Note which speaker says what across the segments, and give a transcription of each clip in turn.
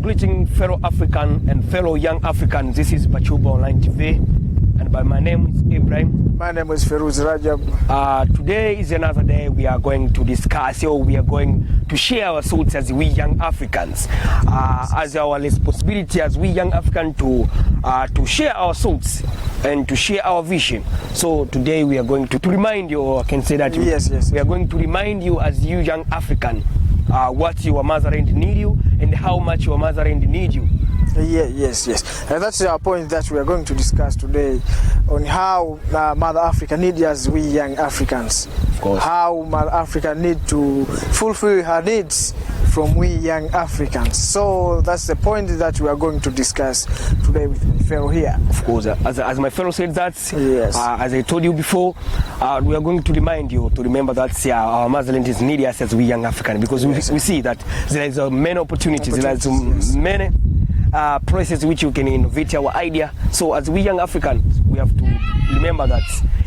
Speaker 1: Greeting fellow African and fellow young Africans. This is Bachubaz Online TV, and by my name is Ibrahim.
Speaker 2: My name is Feroz Rajab.
Speaker 1: Today is another day we are going to discuss, or we are going to share our thoughts as we young Africans, as our responsibility as we young Africans to share our thoughts and to share our vision. So today we are going to remind you, or I can say that
Speaker 2: yes.
Speaker 1: We are going to remind you as you young African what your motherland need you and how much your motherland need you.
Speaker 2: Yes. And that's our point that we are going to discuss today, on how Mother Africa needs us, we young Africans.
Speaker 1: Of course.
Speaker 2: How Mother Africa need to fulfill her needs from we young Africans. So that's the point that we are going to discuss today with my fellow here.
Speaker 1: Of course, as my fellow said that,
Speaker 2: yes.
Speaker 1: As I told you before, we are going to remind you to remember that our motherland is needed us as we young African, because we see that there is many opportunities, there is many places which you can innovate our idea. So as we young Africans, we have to remember that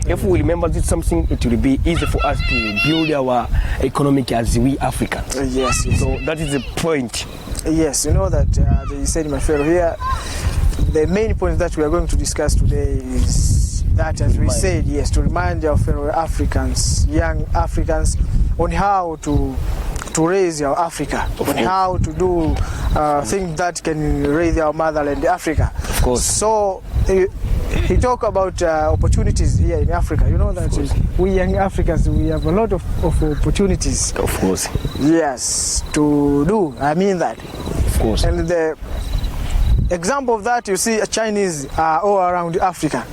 Speaker 1: if we remember this something, it will be easy for us to build our economic as we Africans.
Speaker 2: Yes.
Speaker 1: So that is the point.
Speaker 2: Yes, you know that they said, my fellow here, the main point that we are going to discuss today is that, as we said, yes, to remind our fellow Africans, young Africans, on how to raise our Africa, on how to do things that can raise our motherland, Africa.
Speaker 1: Of course.
Speaker 2: So he talk about opportunities here in Africa. You know that we young Africans, we have a lot of opportunities.
Speaker 1: Of course.
Speaker 2: Yes, to do. I mean that.
Speaker 1: Of course.
Speaker 2: And the example of that, you see, Chinese are all around Africa.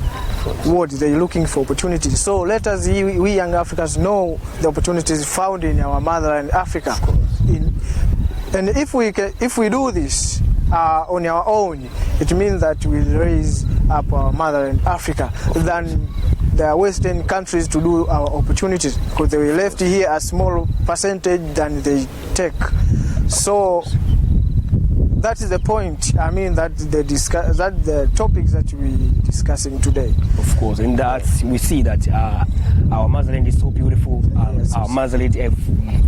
Speaker 2: What they're looking for opportunities. So let us, we young Africans, know the opportunities found in our motherland, Africa. And if we do this on our own, it means that we'll raise up our motherland, Africa, than the Western countries to do our opportunities, because they were left here a small percentage than they take. So that is the point. I mean that the topics that we discussing today.
Speaker 1: Of course, and that we see that our motherland is so beautiful. Our motherland have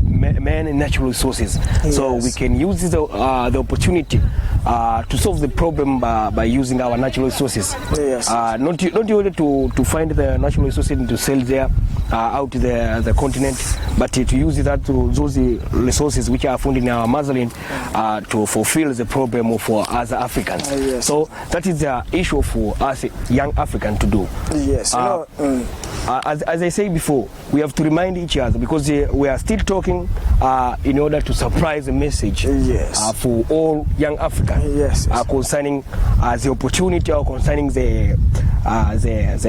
Speaker 1: many natural resources, so we can use the opportunity to solve the problem by using our natural resources. Not only to find the natural resources and to sell there out the continent, but to use those resources which are found in our motherland to fulfill the problem for other Africans. So that is the issue for us young Africans to do.
Speaker 2: Yes.
Speaker 1: As I said before, we have to remind each other, because we are still talking in order to surprise the message for all young Africans concerning the opportunity, or concerning the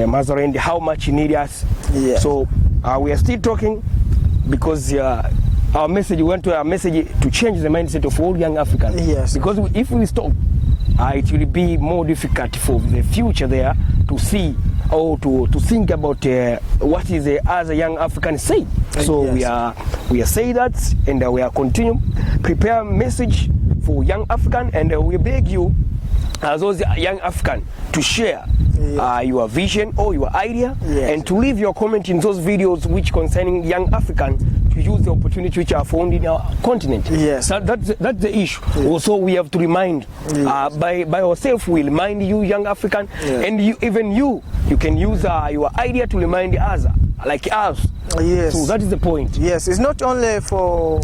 Speaker 1: motherland, how much you need us. So we are still talking because our message, we want our message to change the mindset of all young Africans. Because if we stop, it will be more difficult for the future there to see or to think about what is the other young Africans say. So we are saying that, and we are continue prepare a message for young African, and we beg you as those young African to share your vision or your idea, and to leave your comment in those videos which concerning young African, to use the opportunity which are found in our continent. That's the issue. Also, we have to remind by ourselves. We remind you, young African, and you can use your idea to remind others, like us. So that is the point.
Speaker 2: Yes, it's not only for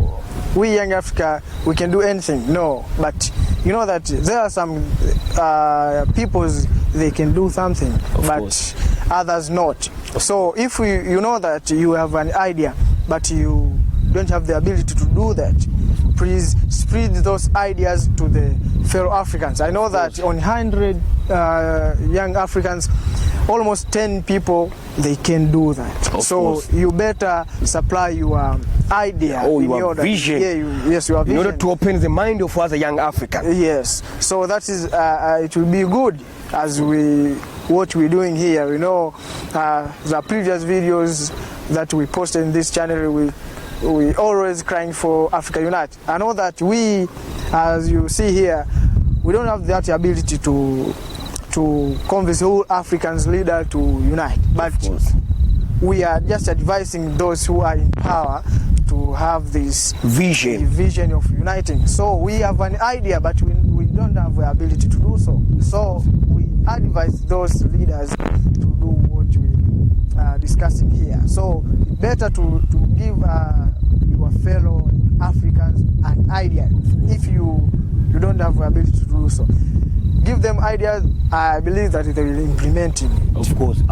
Speaker 2: we young Africa. We can do anything. No, but you know that there are some peoples, they can do something, but others not. So if you know that you have an idea, but you don't have the ability to do that, please spread those ideas to the fellow Africans. I know that on 100 young Africans, almost 10 people, they can do that. So you better supply your idea,
Speaker 1: your vision.
Speaker 2: Your vision,
Speaker 1: in order to open the mind of other young Africans.
Speaker 2: Yes. So that is, it will be good as what we're doing here. You know, the previous videos that we posted in this channel, we always crying for Africa Unite. I know that we, as you see here, we don't have that ability to convince all Africans leader to unite, but we are just advising those who are in power to have this vision of uniting. So we have an idea, but we don't have the ability to do so. So we advise those leaders to do what we are discussing here. So better to give your fellow Africans an idea. If you don't have the ability to do so, give them ideas. I believe that they will implement it.
Speaker 1: Of course.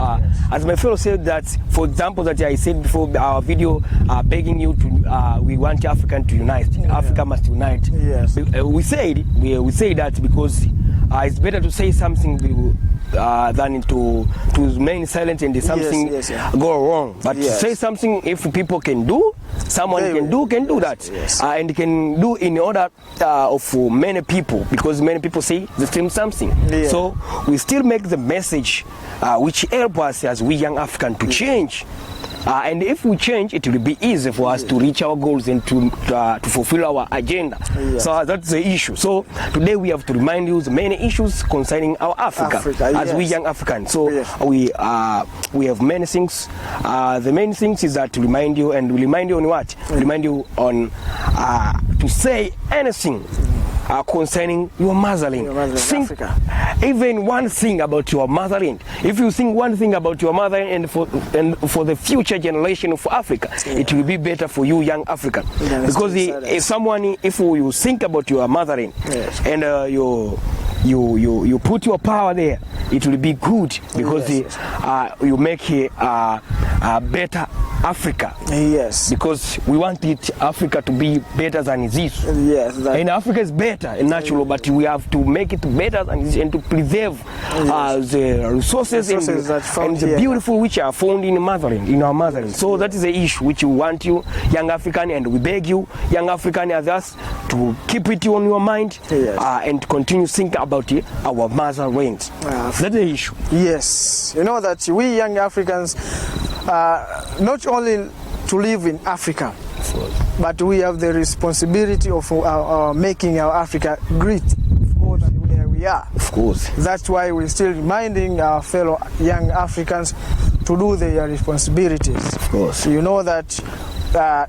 Speaker 1: As my fellow said that, for example, that I said before our video, begging you to, we want African to unite. Yeah. Africa must unite.
Speaker 2: Yes.
Speaker 1: We say that because it's better to say something than to remain silent and something go wrong. But to say something, if people can do, someone can do that.
Speaker 2: Yes.
Speaker 1: And can do in order of many people, because many people say the same something.
Speaker 2: Yeah.
Speaker 1: So we still make the message which help us as we young African to change. And if we change, it will be easy for us to reach our goals and to fulfill our agenda.
Speaker 2: Yes.
Speaker 1: So that's the issue. So today we have to remind you the many issues concerning our Africa as we young Africans. So we have many things. The main things is that to remind you, and we remind you on what? Remind you on to say anything concerning your motherland. Think even one thing about your motherland. If you think one thing about your motherland and for the future generation of Africa, it will be better for you young African. Because if you think about your motherland and you put your power there, it will be good because you make a better Africa.
Speaker 2: Yes.
Speaker 1: Because we want Africa to be better than this.
Speaker 2: Yes.
Speaker 1: And Africa is better and natural, but we have to make it better than this and to preserve the resources and the beautiful which are found in our motherland. So that is the issue which we want you, young African, and we beg you, young African as us, to keep it on your mind and continue think about our motherland. That's the issue.
Speaker 2: Yes. You know that we young Africans, not only to live in Africa, but we have the responsibility of making our Africa great more than where we are.
Speaker 1: Of course.
Speaker 2: That's why we're still reminding our fellow young Africans to do their responsibilities.
Speaker 1: Of course.
Speaker 2: You know that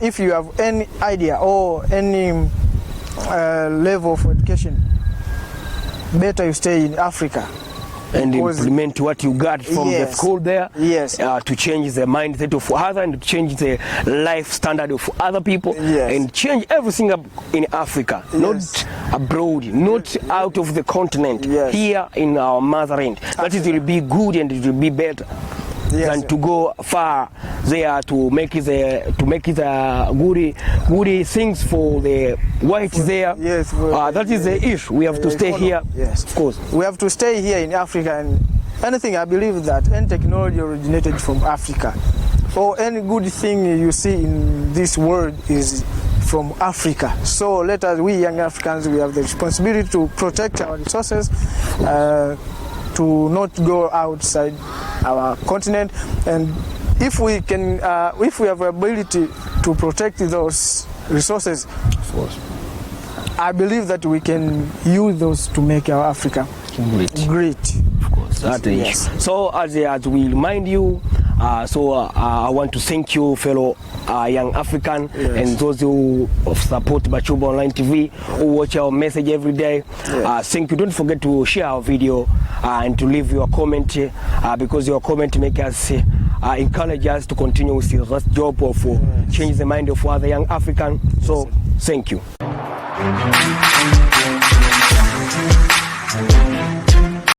Speaker 2: if you have any idea or any level of education, better you stay in Africa.
Speaker 1: And implement what you got from the school there to change the mindset of others and to change the life standard of other people and change everything in Africa, not abroad, not out of the continent, here in our motherland. That it will be good and it will be better than to go far there to make it good things for the whites there.
Speaker 2: Yes,
Speaker 1: that is the issue. We have to stay here.
Speaker 2: Yes,
Speaker 1: of course.
Speaker 2: We have to stay here in Africa, and anything, I believe that any technology originated from Africa, or any good thing you see in this world is from Africa. So let us, we young Africans, we have the responsibility to protect our resources, to not go outside our continent, and if we can, if we have the ability to protect those resources,
Speaker 1: of course,
Speaker 2: I believe that we can use those to make our Africa great.
Speaker 1: Of course, that is. So as we remind you, I want to thank you, fellow young African, and those who support Bachubaz Online TV, who watch our message every day. Thank you. Don't forget to share our video and to leave your comment, because your comment makes us encourage us to continue with the job of change the mind of other young African. So thank you.